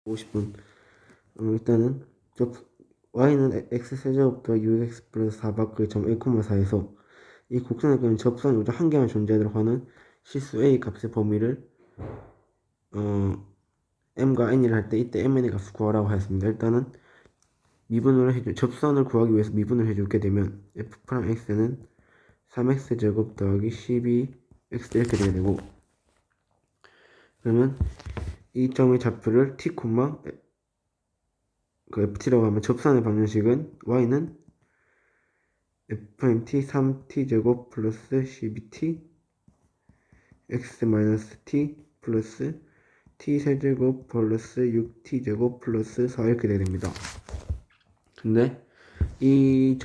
50분. 일단은 y는 x세제곱 더하기 6x 플러스 4 바꿀 점 1,4에서 이 곡선을 그린 접선 요정 한 개만 존재하도록 하는 실수 a 값의 범위를 m과 n이라 할 때 이때 mn의 값을 구하라고 하였습니다. 일단은 미분을 접선을 구하기 위해서 미분을 해주게 되면 f 프라임 x는 3x제곱 더하기 12x 이렇게 되게 되고, 그러면 이 점의 좌표를 t, 그 ft라고 하면 접선의 방정식은 y는 f't 3t제곱 플러스 12t x 마이너스 t 플러스 t세제곱 플러스 6t제곱 플러스 4 이렇게 되게 됩니다. 근데 이게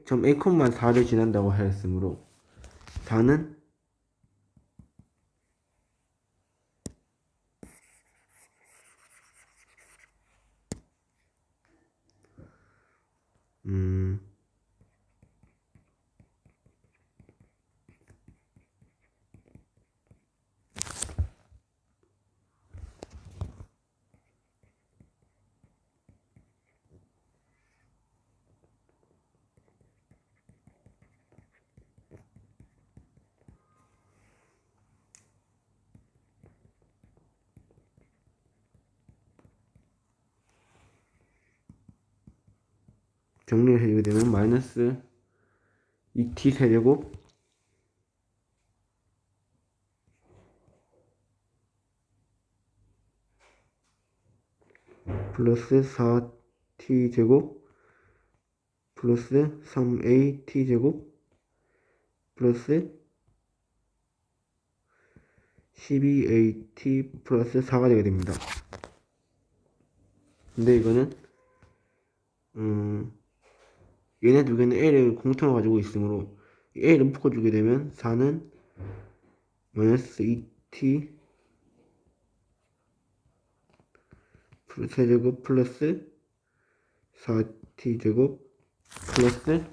점 a,4를 지난다고 하였으므로 4는 정리를 해주게 되면 마이너스 2t 세제곱 플러스 4t 제곱 플러스 3a t 제곱 플러스 12at 플러스 4가 되게 됩니다. 근데 이거는 얘네 두 개는 a를 공통으로 가지고 있으므로 a를 묶어주게 되면 4는 마이너스 2t 세제곱 플러스 4t 제곱 플러스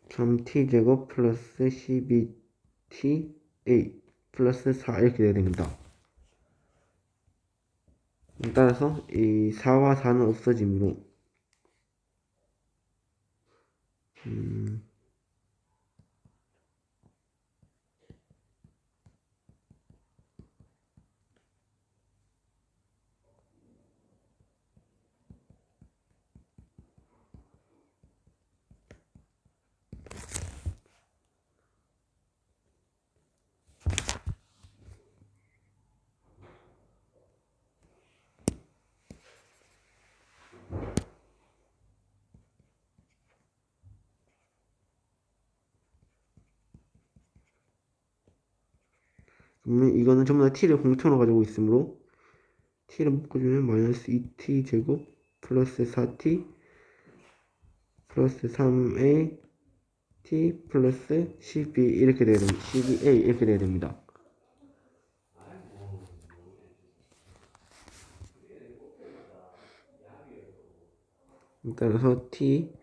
3t 제곱 플러스 12t a 플러스 4 이렇게 되어야 됩니다. 따라서 이 4와 4는 없어지므로 그러면 이거는 전부 다 t를 공통으로 가지고 있으므로 t를 묶어주면 마이너스 2t 제곱 플러스 4t 플러스 3a t 플러스 12 이렇게 돼야 됩니다. 12a 이렇게 돼야 됩니다. 따라서 t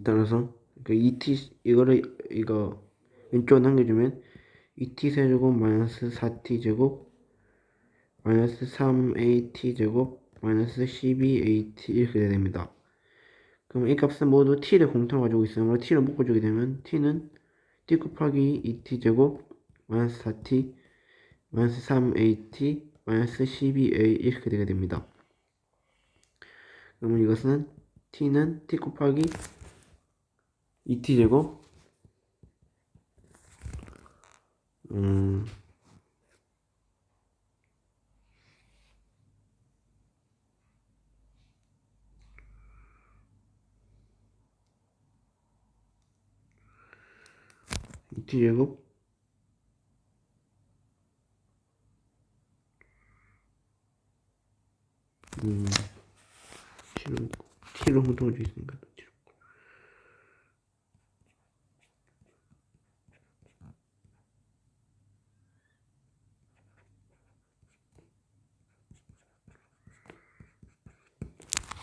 따라서 그 2t 이거 왼쪽으로 남겨주면 2t 세제곱 마이너스 4t 제곱 마이너스 3at 제곱 마이너스 12at 이렇게 돼야 됩니다. 그럼 이 값은 모두 t를 공통으로 가지고 있으므로 t를 묶어주게 되면 t는 t 곱하기 2t 제곱 마이너스 4t 마이너스 3at 마이너스 12a 이렇게 되게 됩니다. 그러면 이것은 t는 t 곱하기 2t 제곱 2t 제곱 t로 공통을 줄 수 있으니까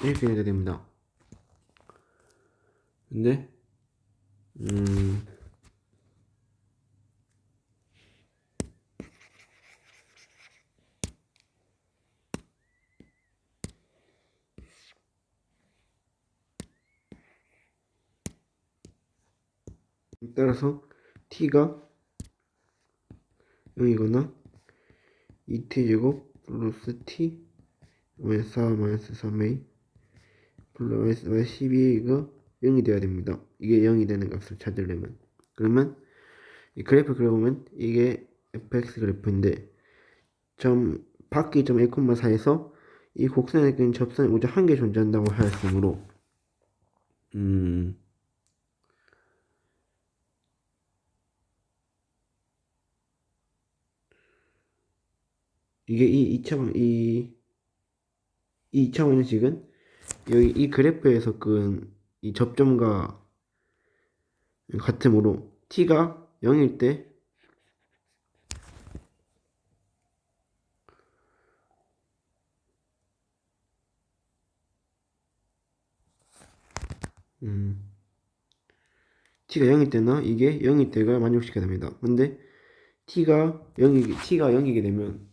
이렇게 되게 됩니다. 근데 따라서 t가 0이거나 2t제곱 플러스 t 마이너스 4 마이너스 3a 플러스 12가 0이 돼야 됩니다. 이게 0이 되는 값을 찾으려면. 그러면 이 그래프 그려보면 이게 fx 그래프인데 점 바퀴 점 a, 4에서 이 곡선에 낀 접선이 오직 한 개 존재한다고 하였으므로 이게 이 2차원 이 2차원 형식은 여기 이 그래프에서 끈 이 접점과 같으므로 t가 0일 때 t가 0일 때나 이게 0일 때가 만족시켜야 됩니다. 근데 t가 0이게 되면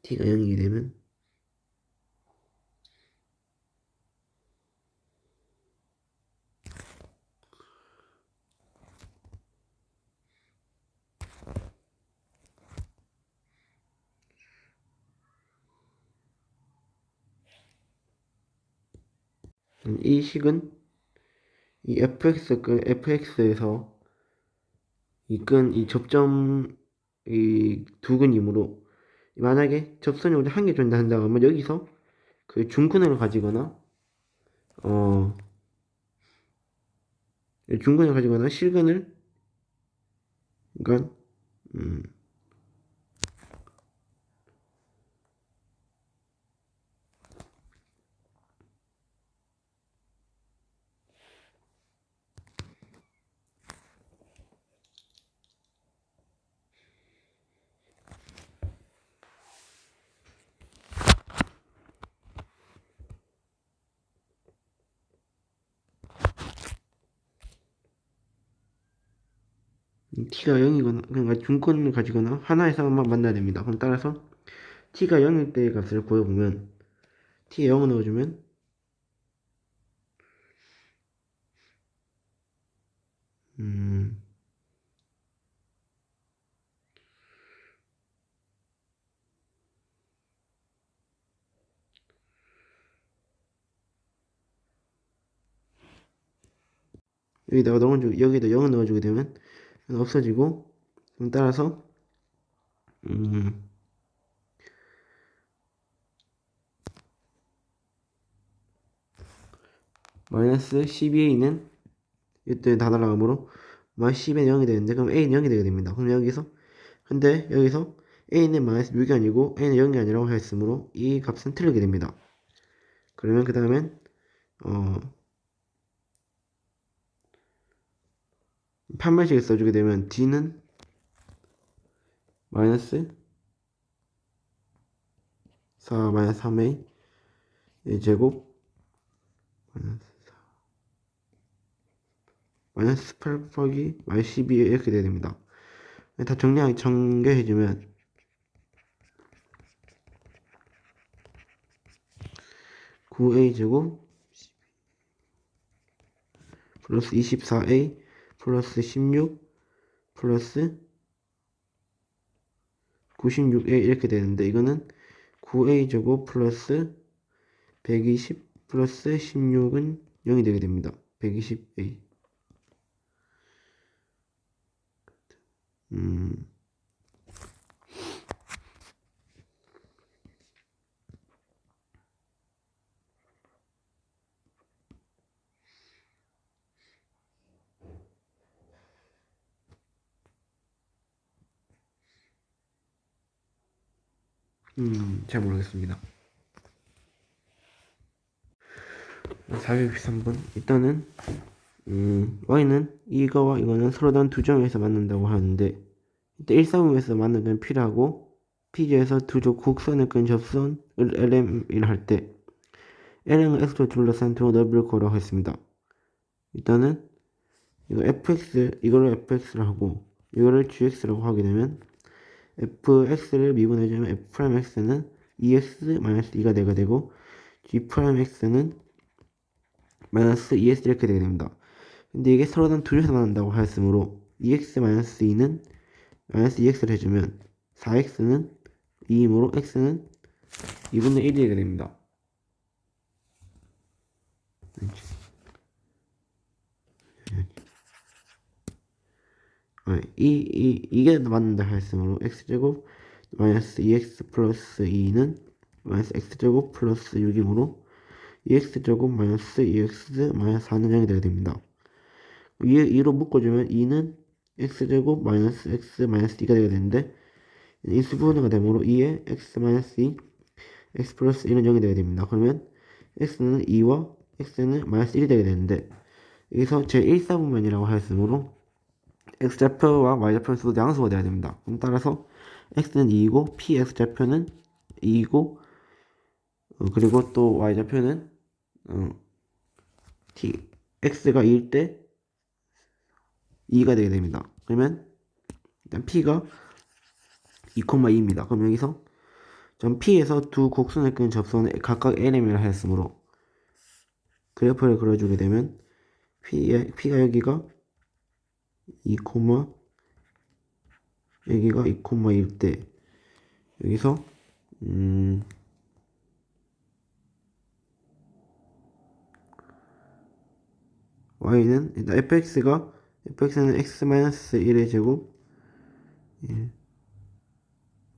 t가 0이게 되면 이 식은 이 fx에서 이 접점 이 두 근이므로 만약에 접선이 오직 한 개 존재한다고 하면 여기서 그 중근을 가지거나 어 중근을 가지거나 실근을 그러니까 t가 0이거나 그러니까 중근을 가지거나 하나에서만 만나야 됩니다. 그럼 따라서 t가 0일 때의 값을 구해보면 t에 0을 넣어주면 여기다 0을 넣어주게 되면 없어지고 그럼 따라서 마이너스 12a는 이때 다 날아가므로 마이너스 10에 0이 되는데 그럼 a는 0이 되게 됩니다. 그럼 여기서 a는 마이너스 6이 아니고 a는 0이 아니라고 하였으므로 이 값은 틀리게 됩니다. 그러면 그 다음엔 판별식을 써주게 되면 d는 마이너스 4 마이너스 3a 제곱 마이너스 8 곱하기 마이너스 12 이렇게 돼야 됩니다. 다 정리해주면 9a 제곱 플러스 24a 플러스 16 플러스 96a 이렇게 되는데 이거는 9a 제곱 플러스 120 플러스 16은 0이 되게 됩니다. 120a 잘 모르겠습니다. 413번 일단은 y는 이거와 이거는 서로 다른 두 점에서 만난다고 하는데 이때 135에서 만나면 필요하고 피지에서 두 곡선을 끈 접선을 LM이라 할 때 L은 X로 둘러싼 두 넓이를 구하라고 했습니다. 일단은 이거 fx 이거를 fx를 하고 이거를 gx라고 하게 되면 fx를 미분해주면 f'x는 2x-2가 되고 g'x는 마이너스 2x 이렇게 되게 됩니다. 근데 이게 서로 단 둘이서 만난다고 하였으므로 2x-2는 마이너스 2x를 해주면 4x는 2이므로 x는 2분의 1이 되게 됩니다. 이게 맞는다 하였으므로 x제곱 마이너스 2x 플러스 2는 마이너스 x제곱 플러스 6이므로 2x제곱 마이너스 2x 마이너스 4는 0이 되게 됩니다. 2로 묶어주면 2는 x제곱 마이너스 x 마이너스 2가 되게 되는데 인수분해가 되므로 2에 x 마이너스 2 x 플러스 1은 0이 되게 됩니다. 그러면 x는 2와 x는 마이너스 1이 되게 되는데 여기서 제1사분면이라고 하였으므로 x좌표와 y좌표는 서로 양수가 돼야 됩니다. 그럼 따라서 x는 2이고 px좌표는 2이고 그리고 또 y좌표는 x가 2일 때 2가 되게 됩니다. 그러면 일단 p가 2,2입니다. 그럼 여기서 점 P에서 두 곡선을 끈 접선은 각각 LM이라 하였으므로 그래프를 그려주게 되면 P가 여기가 2, 여기가 2,1일 때 여기서 Y는 일단 fx는 x-1의 제곱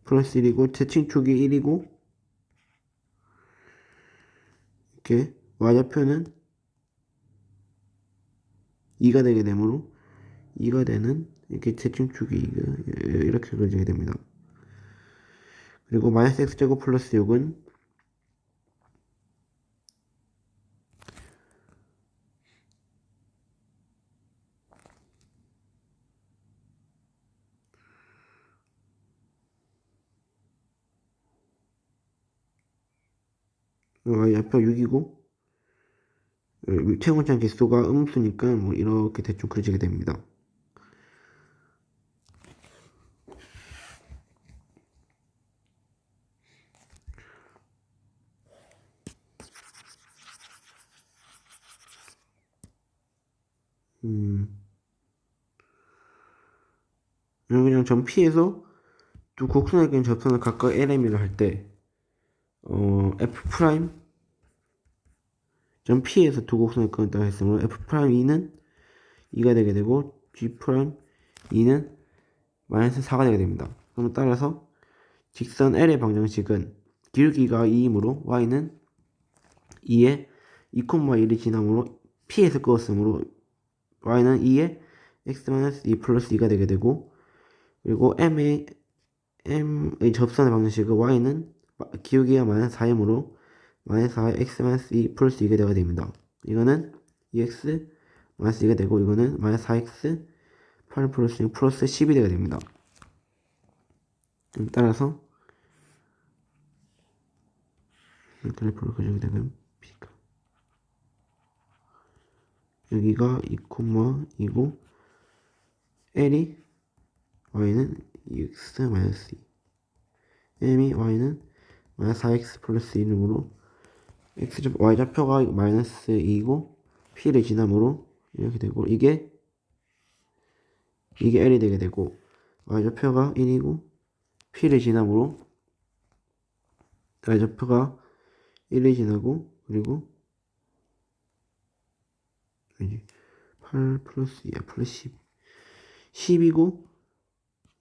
플러스 1이고 제친축이 1이고 이렇게 y좌표는 2가 되게 되므로 2가 되는 이렇게 제친축이 이렇게 그려지게 됩니다. 그리고 마이너스 x제곱 플러스 6은 y좌표 6이고 최고장 개수가 음수니까 뭐 이렇게 대충 그려지게 됩니다. 그냥 점 P에서 두 곡선을 그린 접선을 각각 LM이라 할 때 F 프라임 점 P에서 두 곡선을 그린다 했으므로 F 프라임 2는 2가 되게 되고 G 프라임 2는 마이너스 4가 되게 됩니다. 그럼 따라서 직선 L의 방정식은 기울기가 2이므로 Y는 2에 2,1이 지나므로 P에서 끄었으므로 Y는 2에 x-2 플러스 2가 되게 되고 그리고 M의 접선의 방정식은 Y는 기울기가 마이너스 4이므로 마이너스 4에 x-2 플러스 2가 되게 됩니다. 이거는 2x 마이너스 2가 되고 이거는 마이너스 4x 8 플러스 6 플러스 10이 되게 됩니다. 따라서 그래프를 그리게 되면 B가 여기가 2,2고 L이 Y는 2x 마이너스 2 M이 Y는 마이너스 4x 플러스 1이므로 Y좌표가 마이너스 2이고 P를 지나므로 이렇게 되고 이게 L이 되게 되고 Y좌표가 1이고 P를 지나므로 Y좌표가 1을 지나고 그리고 8 플러스 2 플러스 10이고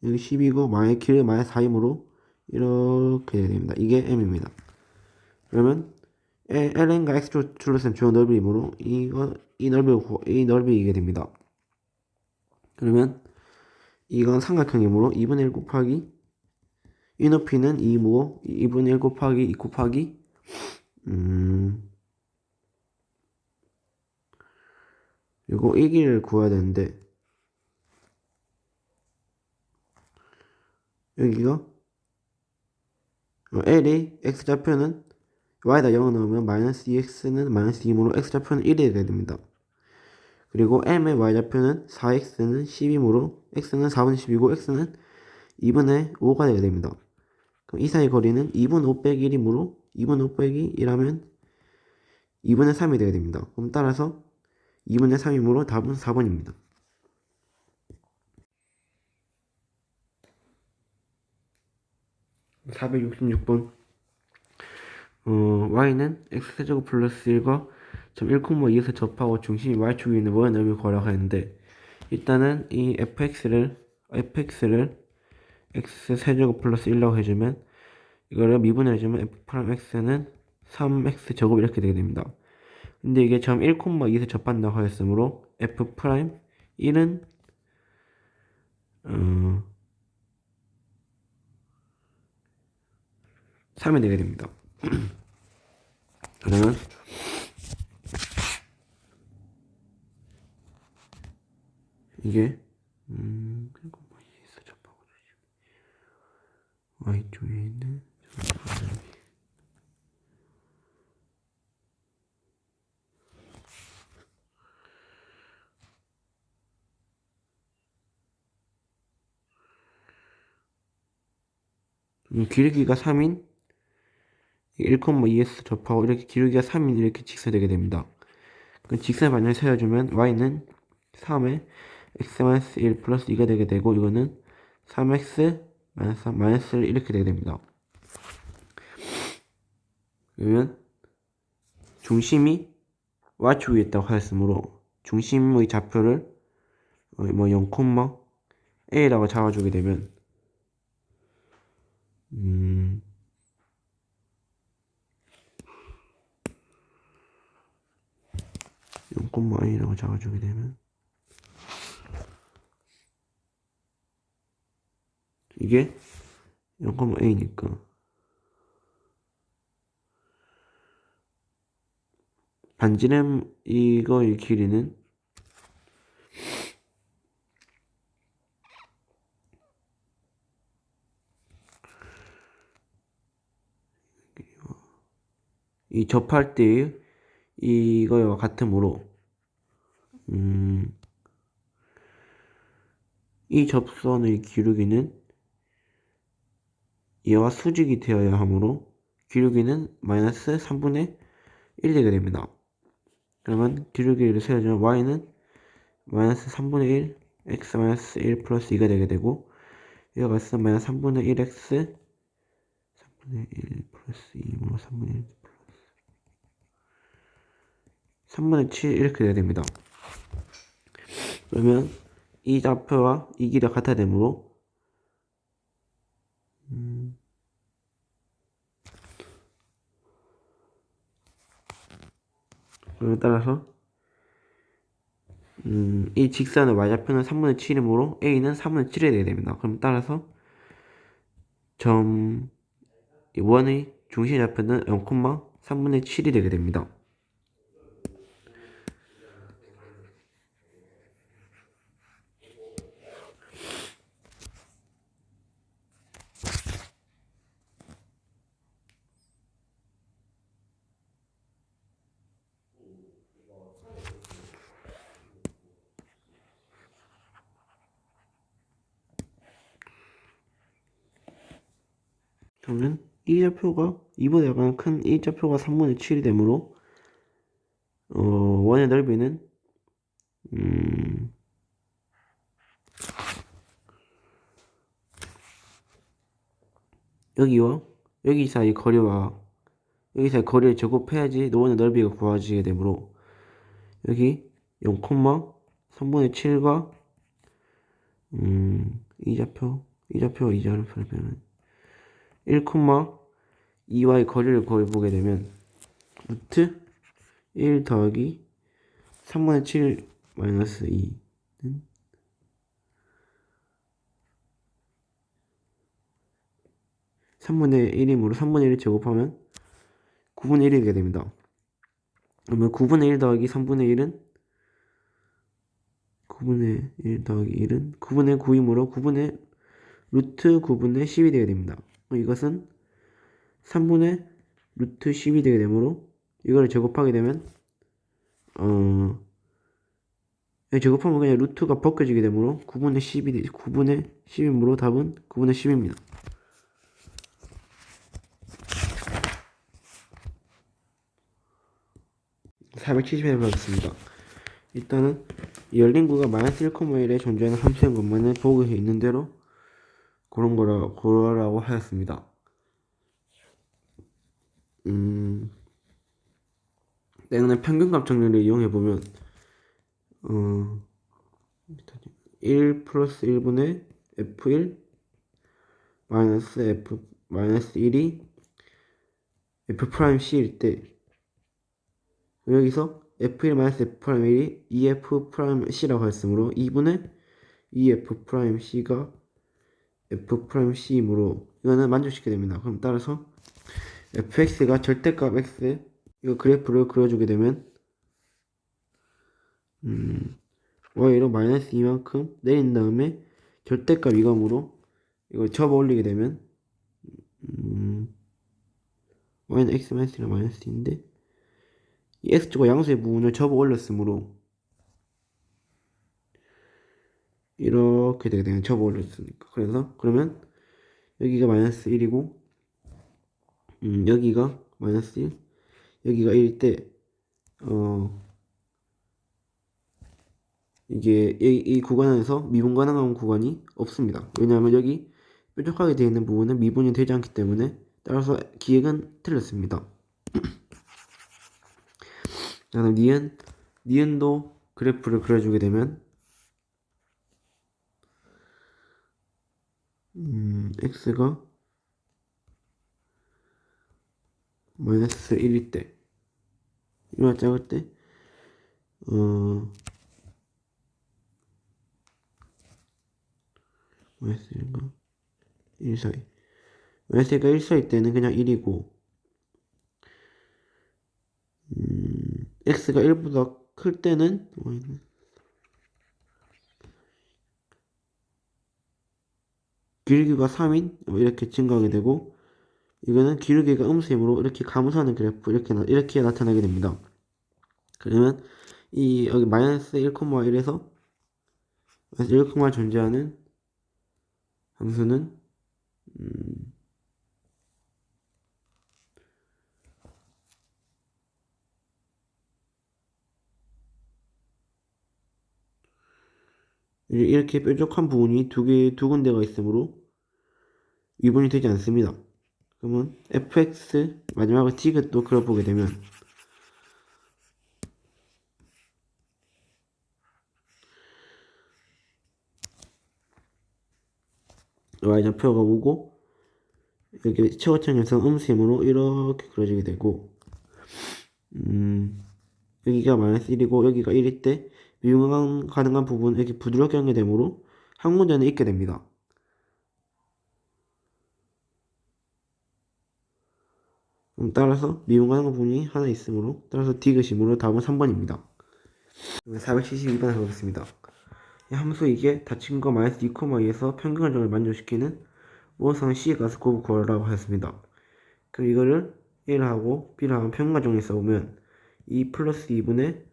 여기 10이고 길이 마이너스 4이므로 이렇게 됩니다. 이게 M입니다. 그러면 LN과 X로 둘러싼 주요 넓이이므로 이 넓이이게 됩니다. 그러면 이건 삼각형이므로 2분의 1 곱하기 이 높이는 2고 2분의 1 곱하기 2 곱하기 이거 이 길이를 구해야 되는데 여기가 L이 x좌표는 y에다 0을 넣으면 마이너스 2x는 마이너스 2이므로 x좌표는 1이 되게 됩니다. 그리고 m의 y좌표는 4x는 10이므로 x는 4분의 10이고 x는 2분의 5가 되게 됩니다. 그럼 이 사이 거리는 2분의 5 빼기 1이므로 2분의 5 빼기 1하면 2분의 3이 되게 됩니다. 그럼 따라서 2분의 3이므로 답은 4번입니다. 466번 y는 x제곱 플러스 1과 점 1,2에서 접하고 중심이 y축에 있는 원의 넓이를 구하라고 하는데 일단은 이 fx를 x세제곱 플러스 1라고 해주면 이거를 미분을 해주면 f'x는 3x제곱 이렇게 되게 됩니다. 근데 이게 점 1,2에서 접한다고 하였으므로 f'일은 3이 되게 됩니다. 그러면 이게 1,2에서 접하고 y쪽에 있는 기울기가 3인 1,2에서 접하고 이렇게 기울기가 3인 이렇게 직선되게 됩니다. 그 직선 반을 세워주면 y는 3에 x-1 플러스 2가 되게 되고 이거는 3x 마이너스 1 이렇게 되게 됩니다. 그러면 중심이 y축 위에 있다고 하였으므로 중심의 좌표를 뭐 0,a라고 잡아주게 되면 0,a라고 잡아주게 되면 이게 0,a니까 반지름 이거의 길이는 이 접할 때의 이거와 같으므로 이 접선의 기울기는 얘와 수직이 되어야 하므로 기울기는 마이너스 3분의 1이 되게 됩니다. 그러면 기울기를 세워주면 y는 마이너스 3분의 1 x 마이너스 1 플러스 2가 되게 되고 이와 같이 마이너스 3분의 1x 3분의 1 플러스 2뭐 3분의 1 플러스 3분의 7 이렇게 되게 됩니다. 그러면 이 좌표와 이 길이가 같아야 되므로 그에 따라서 이 직선의 y좌표는 3분의 7이므로 a는 3분의 7이 되게 됩니다. 그럼 따라서 점 원의 중심 좌표는 0,3분의 7이 되게 됩니다. 그러면 이 좌표가 2보다 약간 큰 이 좌표가 3분의 7이 되므로 원의 넓이는 여기와 여기 사이 거리와 여기 사이 거리를 제곱해야지 원의 넓이가 구해지게 되므로 여기 0,3분의 7과 이 좌표와 이 좌표를 빼면 1,2와의 거리를 구해보게 되면 루트 1 더하기 3분의 7 마이너스 2는 3분의 1이므로 3분의 1을 제곱하면 9분의 1이 되게 됩니다. 그러면 9분의 1 더하기 3분의 1은 9분의 1 더하기 1은 9분의 9이므로 9분의 루트 9분의 10이 되게 됩니다. 이것은 3분의 루트 10이 되게 되므로 이거를 제곱하게 되면 제곱하면 그냥 루트가 벗겨지게 되므로 9분의 10이 9분의 10이므로 답은 9분의 10입니다. 470에 해보겠습니다. 일단은 열린 구가 마이너스 1,1에 존재하는 함수인 것만은 보고에 있는 대로 그런 거라고 하였습니다. 때는 평균값 정리를 이용해보면 1 플러스 1분의 F1 마이너스 F 마이너스 1이 F 프라임 C일 때 여기서 F1 마이너스 F 프라임 1이 EF 프라임 C라고 했으므로 2분의 EF 프라임 C가 F 프라임 C이므로 이거는 만족시켜야 됩니다. 그럼 따라서 fx가 절대값 x 이거 그래프를 그려주게 되면 y로 마이너스 2만큼 내린 다음에 절대값 이감으로 이거 접어 올리게 되면 y는 x 마이너스 1랑 마이너스 2인데 이 x축과 양수의 부분을 접어 올렸으므로 이렇게 되게 되면 접어 올렸으니까 그래서 그러면 여기가 마이너스 1이고 여기가 마이너스 1 여기가 1일 때 이게 이 구간에서 미분 가능한 구간이 없습니다. 왜냐하면 여기 뾰족하게 되어 있는 부분은 미분이 되지 않기 때문에 따라서 기획은 틀렸습니다. 다음 니은도 그래프를 그려주게 되면 x가 마이너스 1일 때 이와 작을 때 마이너스 1과 1 사이 마이너스가 1 사이 때는 그냥 1이고 x가 1보다 클 때는 기울기가 3인 이렇게 증가하게 되고 이거는 기울기가 음수이므로 이렇게 감소하는 그래프 이렇게 나타나게 됩니다. 그러면 이 여기 마이너스 1,1에서 1, 존재하는 함수는 이렇게 뾰족한 부분이 두 군데가 있으므로 미분이 되지 않습니다. 그러면 fx 마지막으로 디귿도 그려보게 되면 y좌표가 오고 여기 최고점에서 음수이므로 이렇게 그려지게 되고 여기가 마이너스 1이고 여기가 1일 때 미분 가능한 부분 이렇게 부드럽게 연결되므로 한 군데는 있게 됩니다. 따라서 미분 가능한 부분이 하나 있으므로 따라서 디귿이므로 답은 3번입니다. 472번 해보겠습니다. 이 함수 이게 닫힌 거 마이너스 2,2에서 평균 관점을 만족시키는 우호성 C의 값을 구하라고 하였습니다. 그럼 이거를 A하고 B를 하면 평균 관점을 써보면 2 플러스 2분의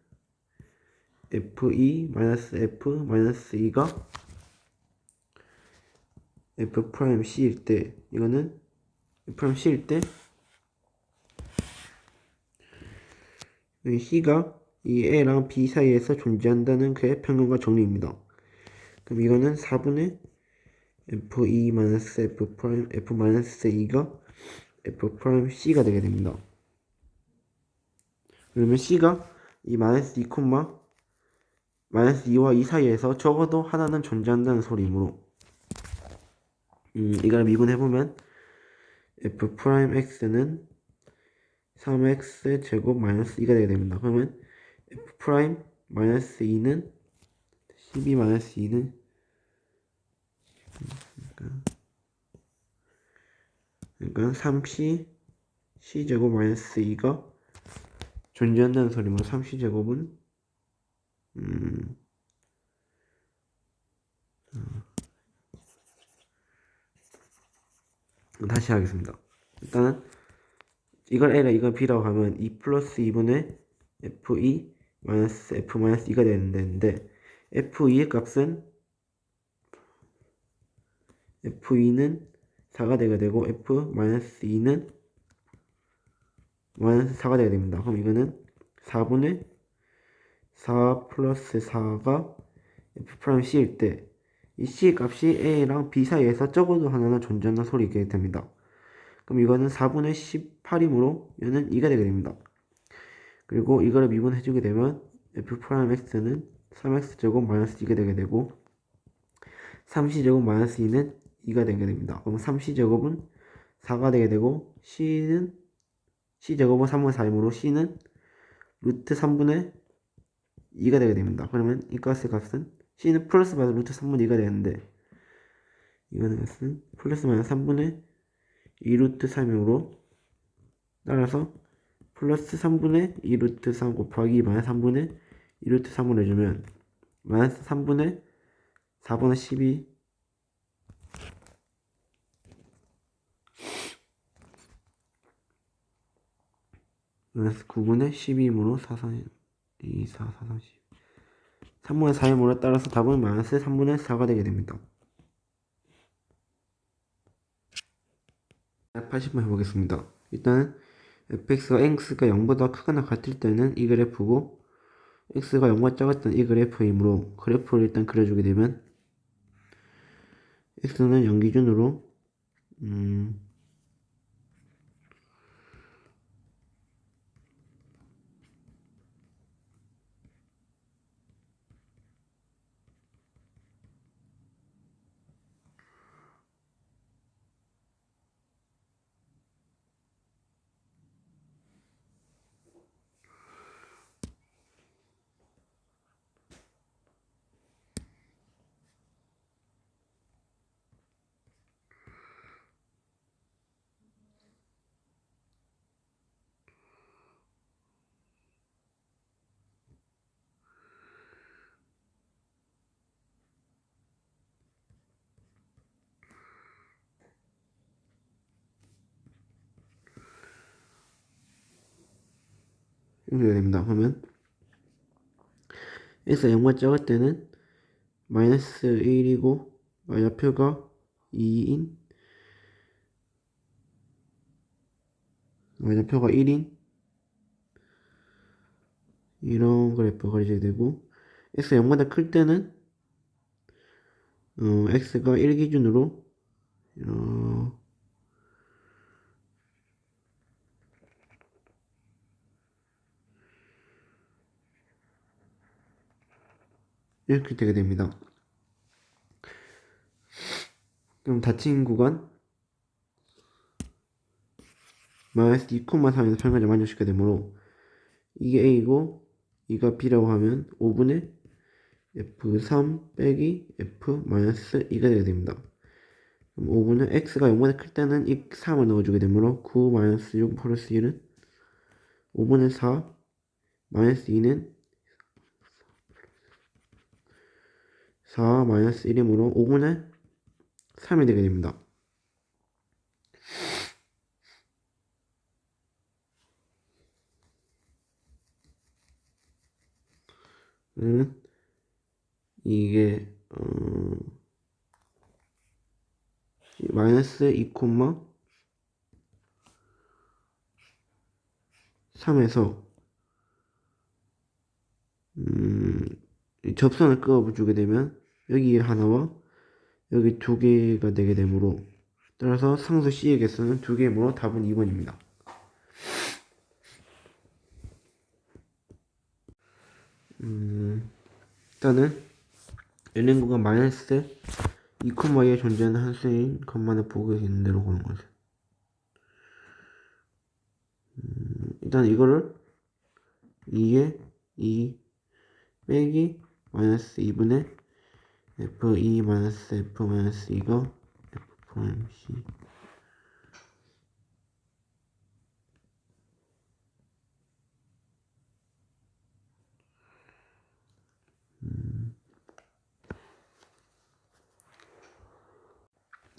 F2 마이너스 F 마이너스 2가 F 프라임 C일 때 이거는 F 프라임 C일 때 C가 이 A랑 B 사이에서 존재한다는 그의 평균과 정리입니다. 그럼 이거는 4분의 F2 마이너스 F 프라임 F 마이너스 2가 F 프라임 C가 되게 됩니다. 그러면 C가 이 마이너스 2, 마이너스 2와 2 사이에서 적어도 하나는 존재한다는 소리이므로 이걸 미분해보면 F 프라임 X는 3X 제곱 마이너스 2가 되게 됩니다. 그러면 F 프라임 마이너스 2는 12 마이너스 2는 그러니까 3C C제곱 마이너스 2가 존재한다는 소리므로 3C제곱은 다시 하겠습니다. 일단은 이걸 A라 이걸 B라고 하면 2 플러스 2분의 F2 마이너스 F 마이너스 2가 되는데 F2의 값은 F2는 4가 되게 되고 F 마이너스 2는 마이너스 4가 되게 됩니다. 그럼 이거는 4분의 4 플러스 4가 F 프라임 C일 때 이 C 값이 A랑 B 사이에서 적어도 하나는 존재하는 소리게 됩니다. 그럼 이거는 4분의 18이므로 얘는 2가 되게 됩니다. 그리고 이거를 미분해주게 되면 F 프라임 X는 3X제곱 마이너스 2가 되게 되고 3C제곱 마이너스 2는 2가 되게 됩니다. 그럼 3C제곱은 4가 되게 되고 C제곱은 3분의 4이므로 C는 루트 3분의 2가 되게 됩니다. 그러면 이 값은 C는 플러스 마이너스 루트 3분의 2가 되는데 이거는 플러스 마이너스 3분의 2 루트 3이므로 따라서 플러스 3분의 2 루트 3 곱하기 마이너스 3분의 2 루트 3으로 해주면 마이너스 3분의 4분의 12 마이너스 9분의 12이므로 4, 4, 2, 4, 4, 30 3분의 4이므로 따라서 답은 마이너스 3분의 4가 되게 됩니다. 80번 해보겠습니다. 일단 fx가 x가 0보다 크거나 같을 때는 이 그래프고 x가 0보다 작을 때는 이 그래프이므로 그래프를 일단 그려주게 되면 x는 0 기준으로 이렇게 됩니다. 그러면 x가 0보다 작을 때는 마이너스 1이고 좌표가 2인 좌표가 1인 이런 그래프가 그려지게 되고 x가 0보다 클 때는 x가 1 기준으로 이렇게 되게 됩니다. 그럼 닫힌 구간 마이너스 2,3에서 평균을 만족시켜야 되므로 이게 A고 이가 B라고 하면 5분의 F3 빼기 F 마이너스 2가 되게 됩니다. 그럼 5분의 X가 0보다 클 때는 이 3을 넣어주게 되므로 9 마이너스 6 플러스 1은 5분의 4 마이너스 2는 4 마이너스 1이므로 5분의 3이 되게 됩니다. 그러면 이게 마이너스 2, 3에서 접선을 그어주게 되면 여기 하나와 여기 두 개가 되게 되므로 따라서 상수 C의 개수는 두 개이므로 답은 2번입니다. 일단은 열린 구간 마이너스 2,2에 존재하는 한수인 것만을 보고 있는 대로 보는 거죠. 일단 이거를 2에 2 빼기 마이너스 2분의 F2 마이너스 F 마이너스 2가 F 프라임 C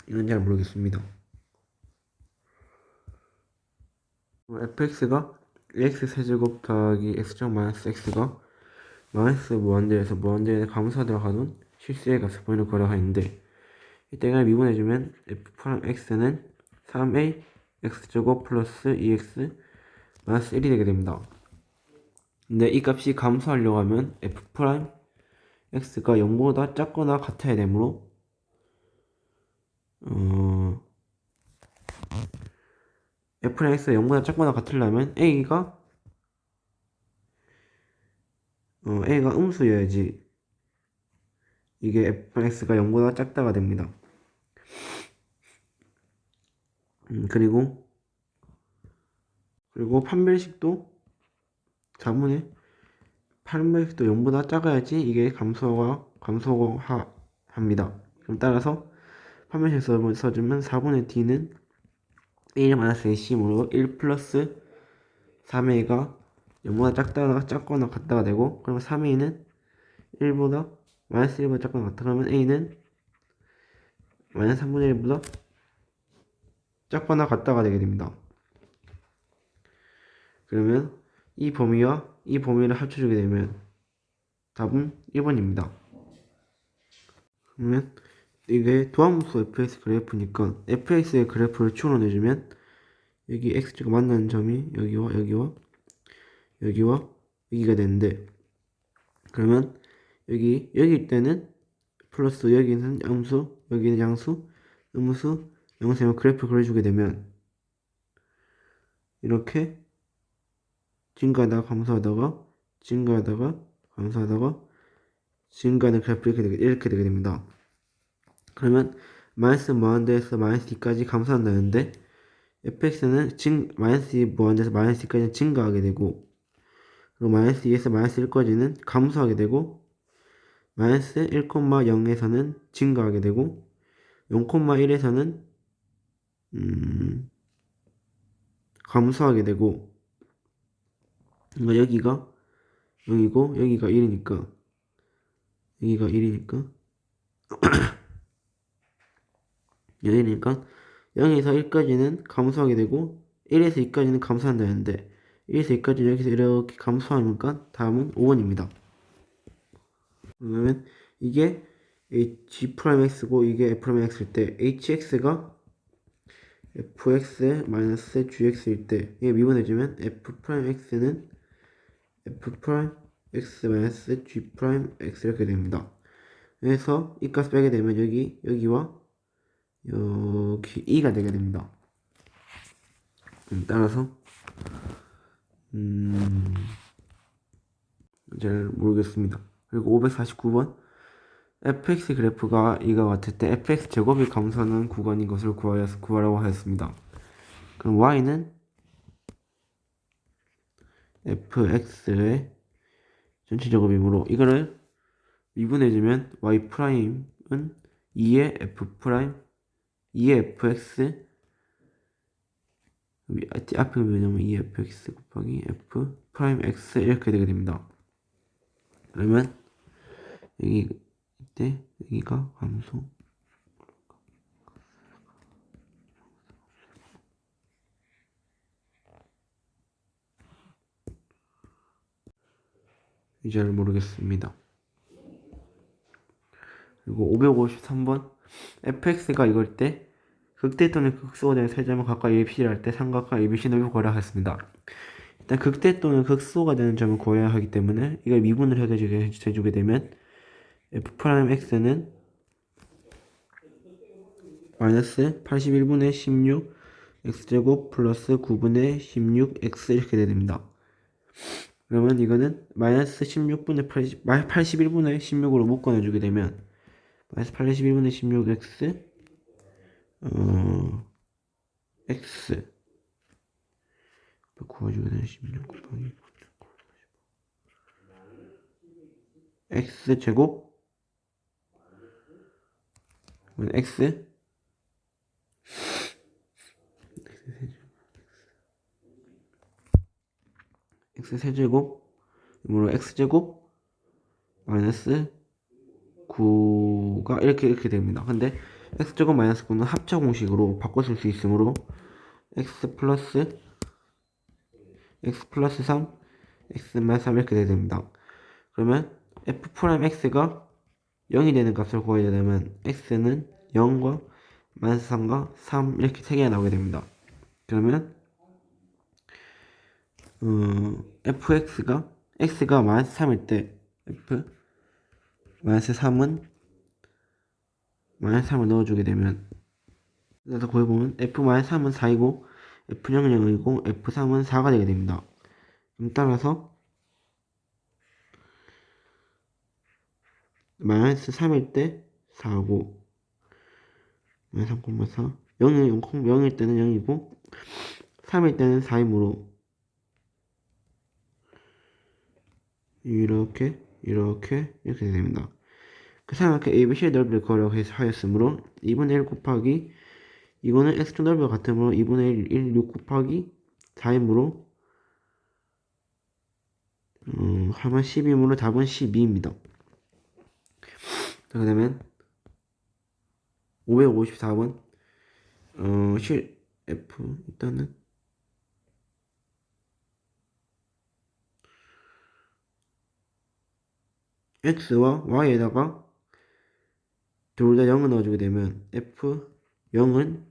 이건 잘 모르겠습니다. fx가 x 세제곱 더하기 x제곱 마이너스 x가 마이너스 무한대에서 무한대에 감소하도록 하는 실수의 값을 보이는 거래가 있는데, 이때가 미분해주면 f 프라임 x는 3a x제곱 플러스 2x 마이너스 1이 되게 됩니다. 근데 이 값이 감소하려고 하면 f 프라임 x가 0보다 작거나 같아야 되므로 f 프라임 x가 0보다 작거나 같으려면 a가 음수여야지 이게 f 프라임 x가 0보다 작다가 됩니다. 그리고 판별식도 4분의 판별식도 0보다 작아야지 이게 감소합니다. 그럼 따라서 판별식 써주면 4분의 d는 1-ac이므로 1 플러스 3a가 0보다 작거나 같다가 되고, 그러면 3a는 1보다 마이너스 1보다 작거나 같다. 그러면 a는 마이너스 3분의 1보다 작거나 같다가 되게 됩니다. 그러면 이 범위와 이 범위를 합쳐주게 되면 답은 1번입니다. 그러면 이게 도함수 fx 그래프니까 fx의 그래프를 추론을 내주면 여기 x축과 만나는 점이 여기와 여기가 되는데, 그러면 여기일 때는 플러스, 여기는 음수, 여기는 양수, 음수, 양수의 그래프 그려주게 되면 이렇게 증가하다가 감소하다가 증가하는 그래프 이렇게 되게 됩니다. 그러면 마이너스 무한대에서 마이너스 d까지 감소한다는데 fx는 마이너스 무한대에서 마이너스 d까지 증가하게 되고, 그리고 마이너스 2에서 마이너스 1까지는 감소하게 되고, 마이너스 1,0에서는 증가하게 되고, 0,1에서는 감소하게 되고, 그러니까 여기가 0이고 여기가 1이니까 여기니까 0에서 1까지는 감소하게 되고 1에서 2까지는 감소한다는데 1에서 2까지 여기서 이렇게 감소하니까 다음은 5번입니다. 그러면 이게 G'X고 이게 F'X일 때 HX가 fx-gx일 때 이게 미분해주면 f'x는 f'(x-g'(x) 이렇게 됩니다. 그래서 이 값 빼게 되면 여기와 여기 2가 되게 됩니다. 따라서 잘 모르겠습니다. 그리고 549번 fx 그래프가 이와 같을 때 fx 제곱이 감소하는 구간인 것을 구하라고 하였습니다. 그럼 y는 fx의 전체 제곱이므로 이거를 미분해주면 y 프라임은 2의 f 프라임 2의 fx 앞에 뭐냐면 2의 fx 곱하기 f 프라임 x 이렇게 되게 됩니다. 그러면 여기가 감소 잘 모르겠습니다. 그리고 553번 fx가 이걸 때 극대 또는 극소가 되는 세 점을 각각 ABC를 할 때 삼각형 ABC 넓이를 구하라 했습니다. 일단 극대 또는 극소가 되는 점을 구해야 하기 때문에 이걸 미분을 해주게 되면 f'x는 마이너스 81분의 16 x제곱 플러스 9분의 16 x 이렇게 됩니다. 그러면 이거는 마이너스 81분의 16으로 묶어내주게 되면 마이너스 81분의 16 x x 구해주게 되는 16 곱하기 x 제곱 x 세제곱으로 x제곱 마이너스 9가 이렇게 됩니다. 근데 x제곱 마이너스 9는 합차 공식으로 바꿔 쓸 수 있으므로 x 플러스 x 플러스 3, x 마이너스 3 이렇게 돼야 됩니다. 그러면 f 프라임 x가 0이 되는 값을 구해야 되면 x는 0과 마이너스 3과 3 이렇게 3개가 나오게 됩니다. 그러면 x가 마이너스 3일 때 f 마이너스 3은 마이너스 3을 넣어주게 되면 그래서 구해보면 f 마이너스 3은 4이고 f0은 0이고 f3은 4가 되게 됩니다. 그럼 따라서 마이너스 3일 때 4고 마이너스 3,4 0일 때는 0이고 3일 때는 4이므로 이렇게 됩니다. 그 삼각형 ABC의 넓이를 구하려고 하였으므로 2분의 1 곱하기 이거는 x축 넓이가 같으므로 2분의 1, 6 곱하기 4이므로 하면 10이므로 답은 12입니다. 그 다음에 554번 F 일단은 x와 y에다가 둘 다 0을 넣어주게 되면 F0은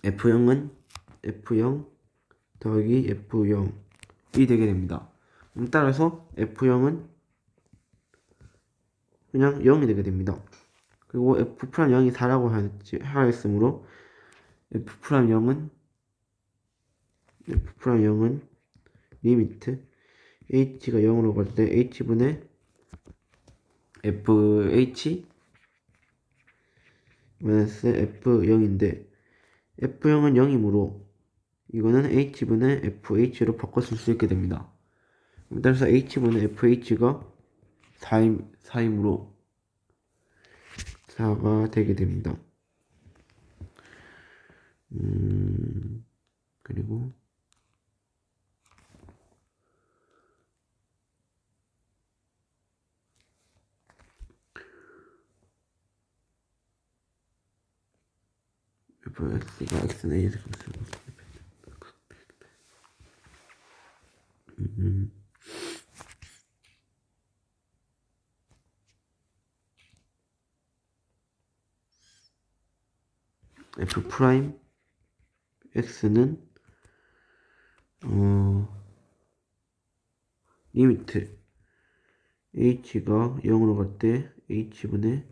F0 더하기 F0이 되게 됩니다. 따라서 F0은 그냥 0이 되게 됩니다. 그리고 F'0이 4라고 하였으므로 F'0은 리미트 h가 0으로 갈 때 h분의 fh 마이너스 f0인데 f0은 0이므로 이거는 h분의 fh로 바꿔 쓸 수 있게 됩니다. 따라서 h분의 fh가 4이므로 4가 되게 됩니다. 그리고 fx가 x는 a에서 f 프라임 x는 리미트 h가 0으로 갈 때 h분의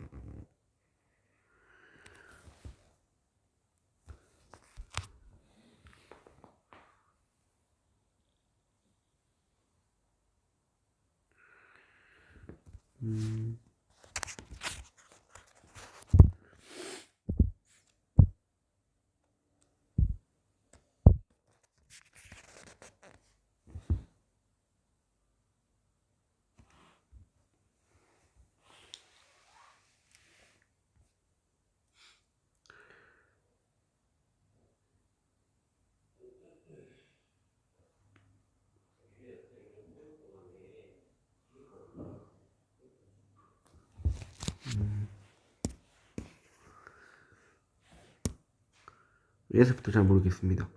여기서부터 잘 모르겠습니다.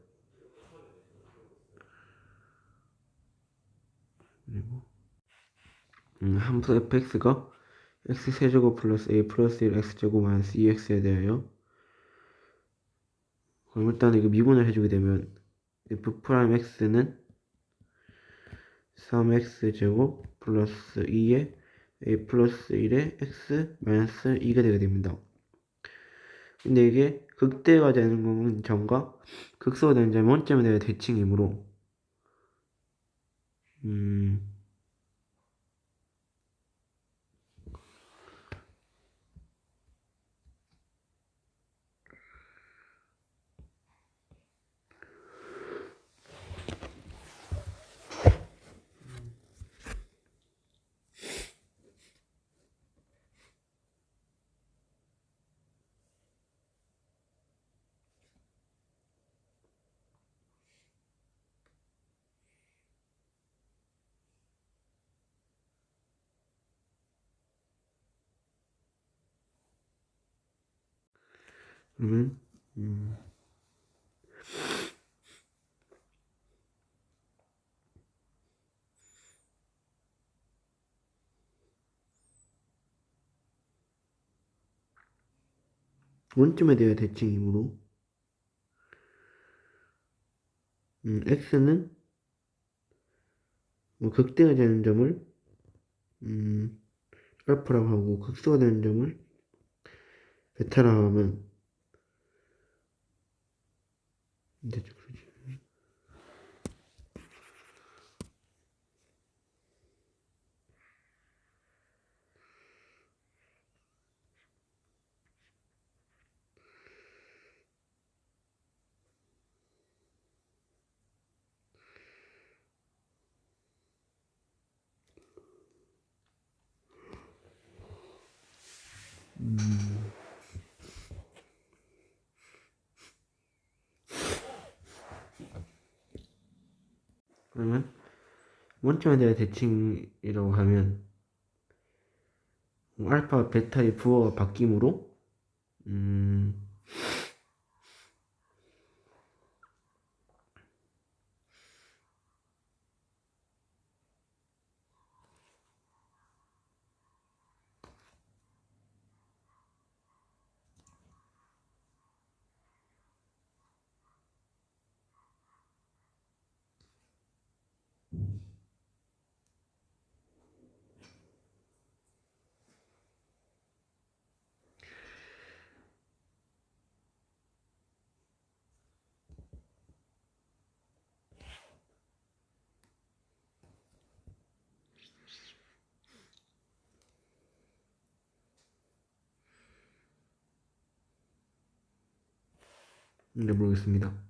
그리고 함수 fx가 x세제곱 플러스 a 플러스 1 x제곱 마이너스 2x에 대하여 그럼 일단 이거 미분을 해주게 되면 f 프라임 x는 3x제곱 플러스 2에 a 플러스 1에 x 마이너스 2가 되게 됩니다. 근데 이게 극대가 되는 점과 극소가 되는 점이 원점에 대해 대칭이므로 그러면 원점에 대한 대칭이므로 x는 뭐 극대가 되는 점을 알파라고 하고 극소가 되는 점을 베타라고 하면 대충 그러지. 그러면 원점에 대한 대칭이라고 하면 알파, 베타의 부호가 바뀌므로 모르겠습니다.